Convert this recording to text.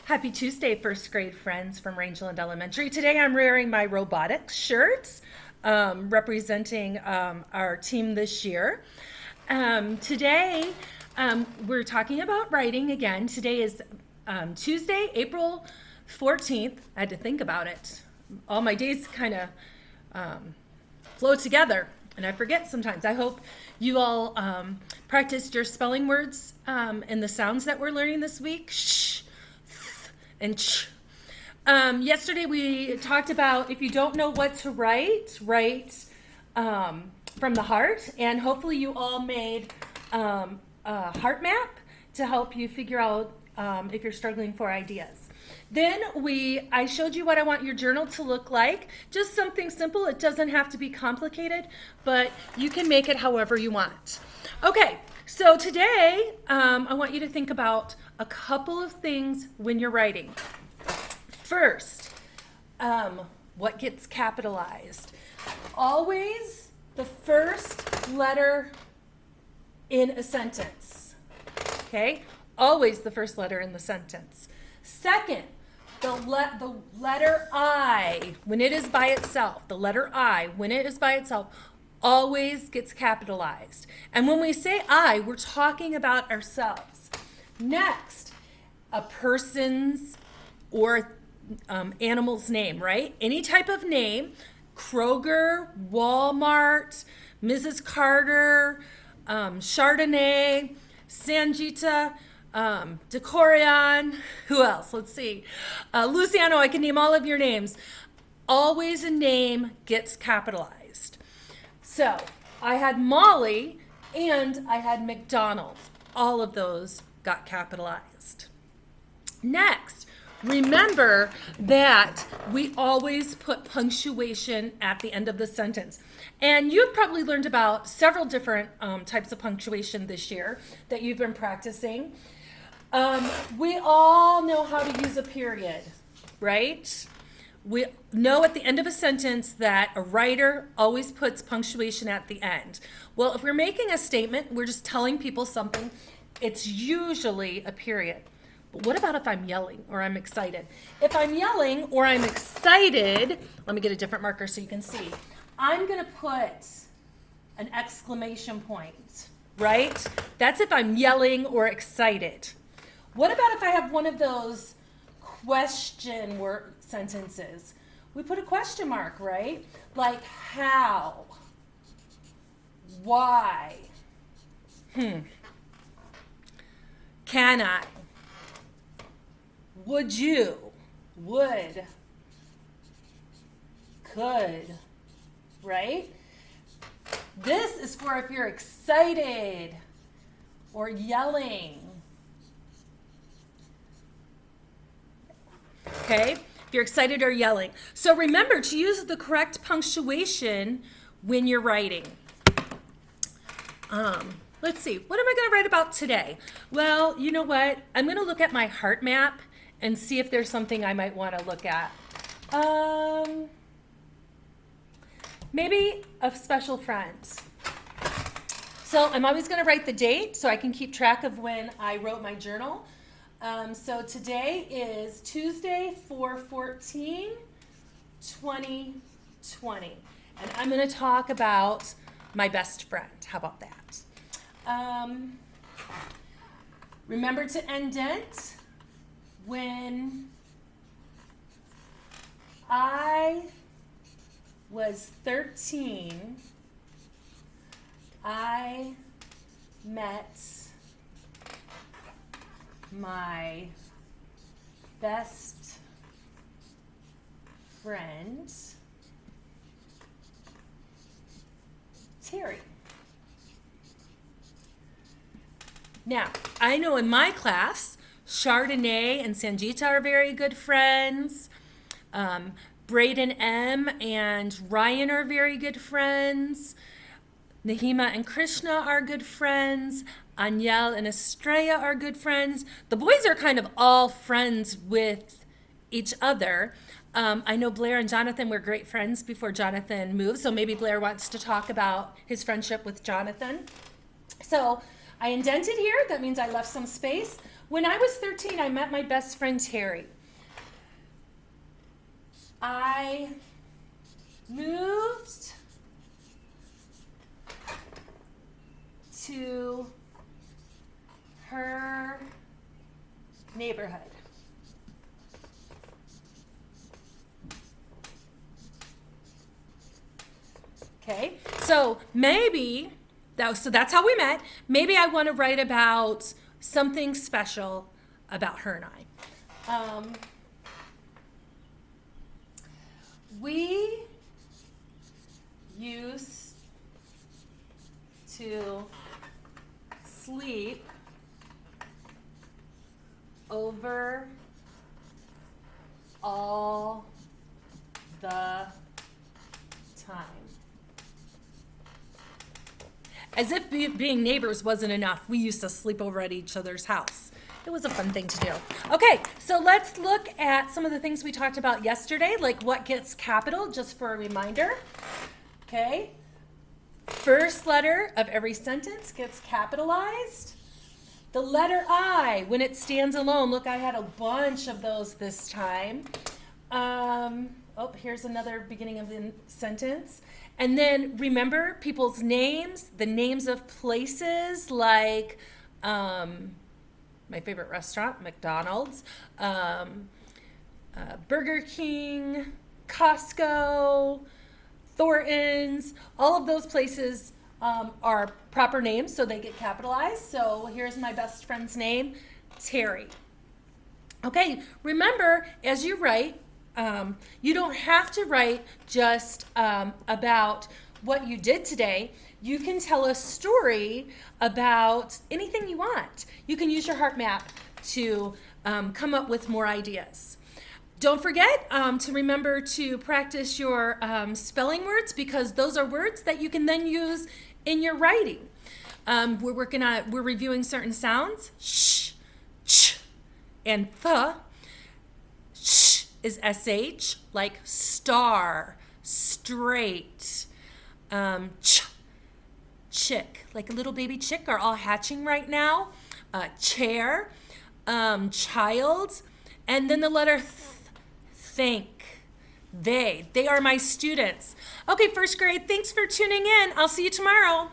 Happy Tuesday, first grade friends from Rangeland Elementary. Today I'm wearing my robotics shirt, representing our team this year. Today we're talking about writing again. Today is Tuesday, April 14th. I had to think about it. All my days kind of flow together, and I forget sometimes. I hope you all practiced your spelling words and the sounds that we're learning this week. Shh and ch. Yesterday we talked about if you don't know what to write, write from the heart, and hopefully you all made a heart map to help you figure out if you're struggling for ideas. Then I showed you what I want your journal to look like. Just something simple. It doesn't have to be complicated, but you can make it however you want. Okay, so today I want you to think about a couple of things when you're writing. First, what gets capitalized? Always the first letter in a sentence. Okay? Always the first letter in the sentence. Second, the letter I, when it is by itself, the letter I, when it is by itself, always gets capitalized. And when we say I, we're talking about ourselves. Next, a person's or animal's name, right? Any type of name, Kroger, Walmart, Mrs. Carter, Chardonnay, Sanjita, Decorion, who else? Let's see. Luciano, I can name all of your names. Always a name gets capitalized. So I had Molly and I had McDonald's. All of those got capitalized. Next, remember that we always put punctuation at the end of the sentence. And you've probably learned about several different types of punctuation this year that you've been practicing. We all know how to use a period, right? We know at the end of a sentence that a writer always puts punctuation at the end. Well, if we're making a statement, we're just telling people something, it's usually a period. But what about if I'm yelling or I'm excited? If I'm yelling or I'm excited, let me get a different marker so you can see. I'm going to put an exclamation point, right? That's if I'm yelling or excited. What about if I have one of those question word sentences? We put a question mark, right? Like how? Why? Can I? Would you? Would? Could? Right? This is for if you're excited or yelling. Okay? If you're excited or yelling. So remember to use the correct punctuation when you're writing. Let's see. What am I going to write about today? Well, you know what? I'm going to look at my heart map and see if there's something I might want to look at. Maybe a special friend. So I'm always going to write the date so I can keep track of when I wrote my journal. So today is Tuesday, 4/14/2020. And I'm going to talk about my best friend. How about that? Remember to indent when I was 13, I met my best friend, Terry. Now, I know in my class, Chardonnay and Sanjita are very good friends. Braden M. and Ryan are very good friends. Nahima and Krishna are good friends. Anyel and Estrella are good friends. The boys are kind of all friends with each other. I know Blair and Jonathan were great friends before Jonathan moved, so maybe Blair wants to talk about his friendship with Jonathan. So I indented here. That means I left some space. When I was 13, I met my best friend Terry. I moved to her neighborhood. Okay, so maybe, so that's how we met. Maybe I want to write about something special about her and I. We used to sleep over all the time. As if being neighbors wasn't enough, we used to sleep over at each other's house. It was a fun thing to do. Okay, so let's look at some of the things we talked about yesterday, like what gets capital, just for a reminder. Okay, first letter of every sentence gets capitalized. The letter I, when it stands alone, look, I had a bunch of those this time. Here's another beginning of the sentence. And then remember people's names, the names of places like my favorite restaurant, McDonald's, Burger King, Costco, Thornton's. All of those places are proper names, so they get capitalized. So here's my best friend's name, Terry. Okay, remember, as you write, you don't have to write just about what you did today. You can tell a story about anything you want. You can use your heart map to come up with more ideas. Don't forget to remember to practice your spelling words, because those are words that you can then use in your writing. We're reviewing certain sounds. Sh, ch, and th. Sh is sh, like star, straight. Ch, chick, like a little baby chick, are all hatching right now. Chair, child, and then the letter th, think. They are my students. Okay, first grade, thanks for tuning in. I'll see you tomorrow.